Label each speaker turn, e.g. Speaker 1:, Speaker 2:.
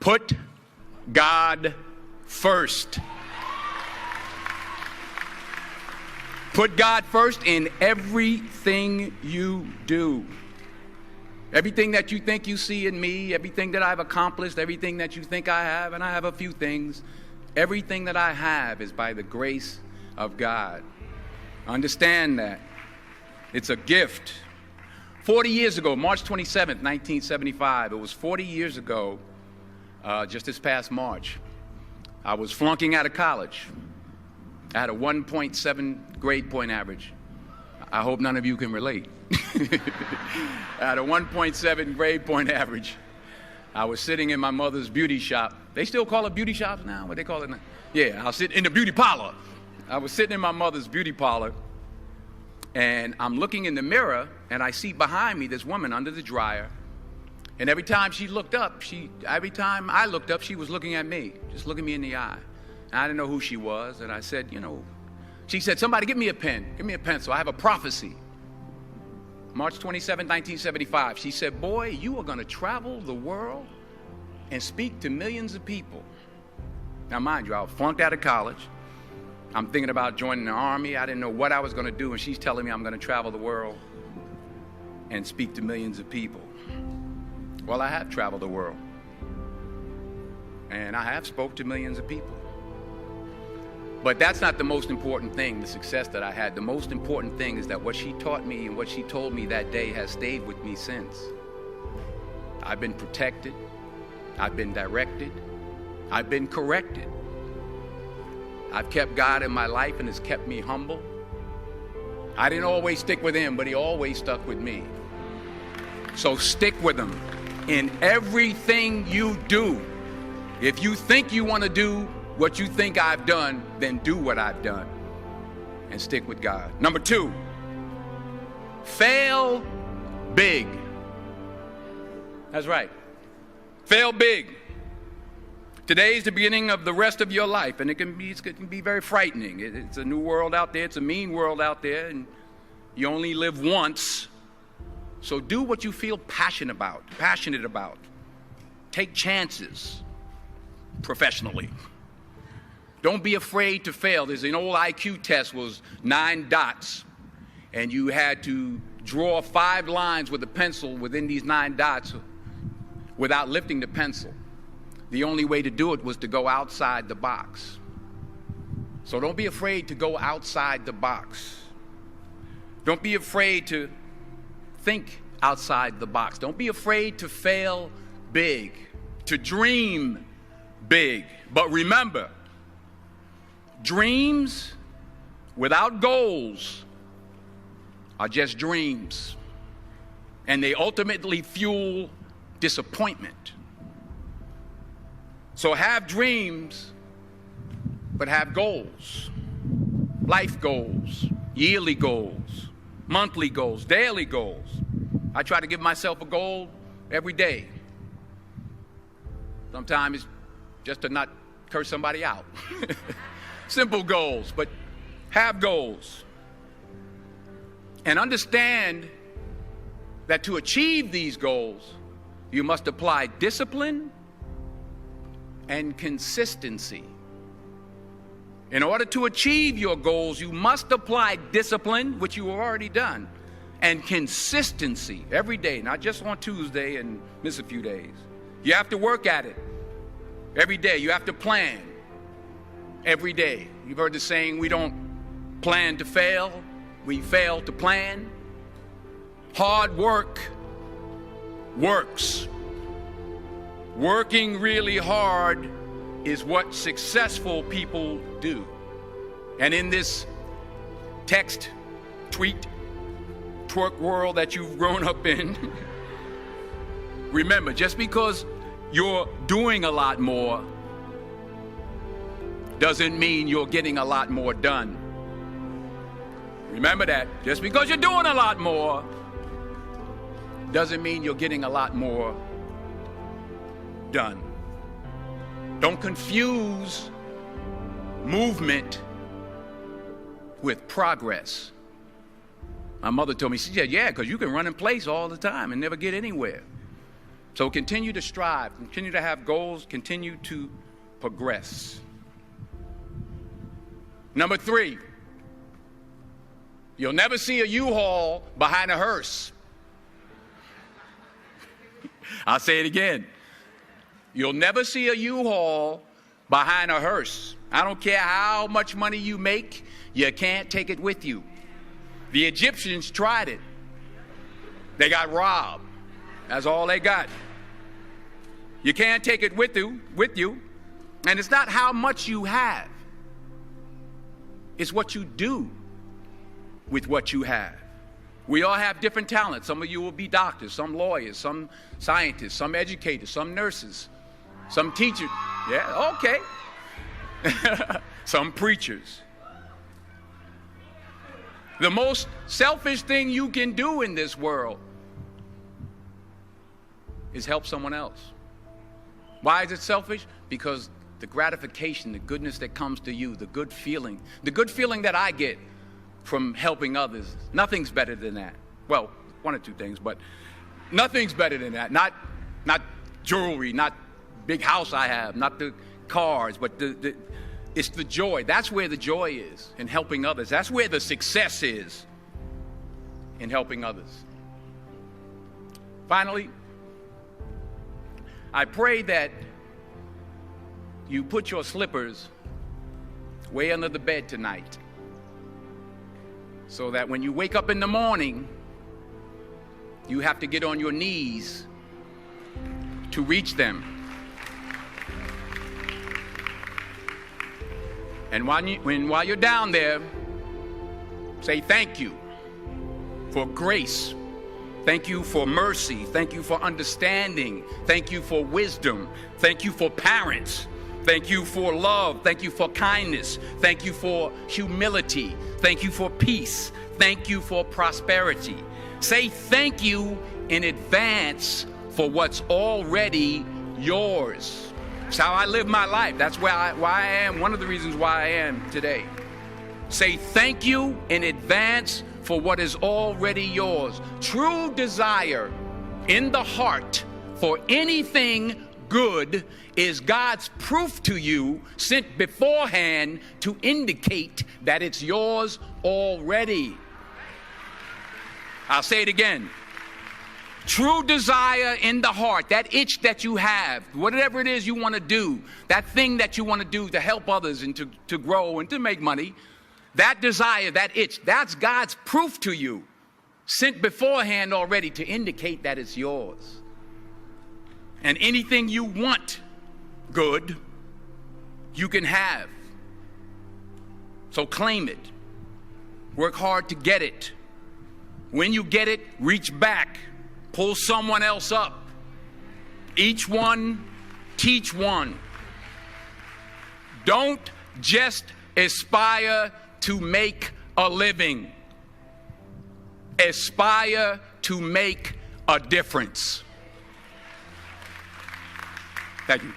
Speaker 1: Put God first. Put God first in everything you do. Everything that you think you see in me, everything that I've accomplished, everything that you think I have, and I have a few things, everything that I have is by the grace of God. Understand that. It's a gift. 40 years ago, March 27th, 1975, it was 40 years ago, just this past March, I was flunking out of college. I had a 1.7 grade point average. I hope none of you can relate. I had a 1.7 grade point average. I was sitting in my mother's beauty shop. They still call it beauty shops now? What they call it now? Yeah, I was sitting in the beauty parlor. I was sitting in my mother's beauty parlor, and I'm looking in the mirror, and I see behind me this woman under the dryer. And every time she looked up, every time I looked up, she was looking at me, just looking me in the eye. And I didn't know who she was, and I said, she said, somebody give me a pen, give me a pencil. I have a prophecy. March 27, 1975, she said, boy, you are going to travel the world and speak to millions of people. Now, mind you, I was flunked out of college. I'm thinking about joining the Army. I didn't know what I was going to do, and she's telling me I'm going to travel the world and speak to millions of people. Well, I have traveled the world, and I have spoke to millions of people. But that's not the most important thing, the success that I had. The most important thing is that what she taught me and what she told me that day has stayed with me since. I've been protected. I've been directed. I've been corrected. I've kept God in my life, and it's kept me humble. I didn't always stick with him, but he always stuck with me. So stick with him in everything you do. If you think you want to do what you think I've done, then do what I've done and stick with God. Number 2, fail big. That's right. Fail big. Today's the beginning of the rest of your life, and it can be very frightening. It's a new world out there. It's a mean world out there, and you only live once. So do what you feel passionate about. Take chances professionally. Don't be afraid to fail. There's an old IQ test, was 9 dots, and you had to draw 5 lines with a pencil within these 9 dots without lifting the pencil. The only way to do it was to go outside the box. So don't be afraid to go outside the box. Don't be afraid to think outside the box. Don't be afraid to fail big, to dream big. But remember, dreams without goals are just dreams, and they ultimately fuel disappointment. So have dreams, but have goals. Life goals, yearly goals, monthly goals, daily goals. I try to give myself a goal every day. Sometimes it's just to not curse somebody out. Simple goals, but have goals. And understand that to achieve these goals, you must apply discipline and consistency. In order to achieve your goals, you must apply discipline, which you have already done, and consistency every day, not just on Tuesday and miss a few days. You have to work at it every day. You have to plan every day. You've heard the saying, we don't plan to fail, we fail to plan. Hard work works. Working really hard is what successful people do. And in this text, tweet, twerk world that you've grown up in, remember, just because you're doing a lot more doesn't mean you're getting a lot more done. Remember that. Just because you're doing a lot more doesn't mean you're getting a lot more done. Don't confuse movement with progress. My mother told me, she said, yeah, because you can run in place all the time and never get anywhere. So continue to strive, continue to have goals, continue to progress. Number 3, you'll never see a U-Haul behind a hearse. I'll say it again. You'll never see a U-Haul behind a hearse. I don't care how much money you make, you can't take it with you. The Egyptians tried it. They got robbed. That's all they got. You can't take it with you. And it's not how much you have. It's what you do with what you have. We all have different talents. Some of you will be doctors, some lawyers, some scientists, some educators, some nurses, some teachers. Yeah, okay. Some preachers. The most selfish thing you can do in this world is help someone else. Why is it selfish? Because the gratification, the goodness that comes to you, the good feeling that I get from helping others, nothing's better than that. Well, one or two things, but nothing's better than that. Not jewelry, not big house I have, not the cars, but it's the joy. That's where the joy is, in helping others. That's where the success is, in helping others. Finally, I pray that you put your slippers way under the bed tonight, so that when you wake up in the morning, you have to get on your knees to reach them. And while you're down there, say thank you for grace. Thank you for mercy. Thank you for understanding. Thank you for wisdom. Thank you for parents. Thank you for love. Thank you for kindness. Thank you for humility. Thank you for peace. Thank you for prosperity. Say thank you in advance for what's already yours. It's how I live my life. That's why I am, one of the reasons why I am today. Say thank you in advance for what is already yours. True desire in the heart for anything good is God's proof to you, sent beforehand to indicate that it's yours already. I'll say it again. True desire in the heart, that itch that you have, whatever it is you want to do, that thing that you want to do to help others and to grow and to make money, that desire, that itch, that's God's proof to you, sent beforehand already to indicate that it's yours. And anything you want good, you can have. So claim it. Work hard to get it. When you get it, reach back. Pull someone else up. Each one, teach one. Don't just aspire to make a living. Aspire to make a difference. Thank you.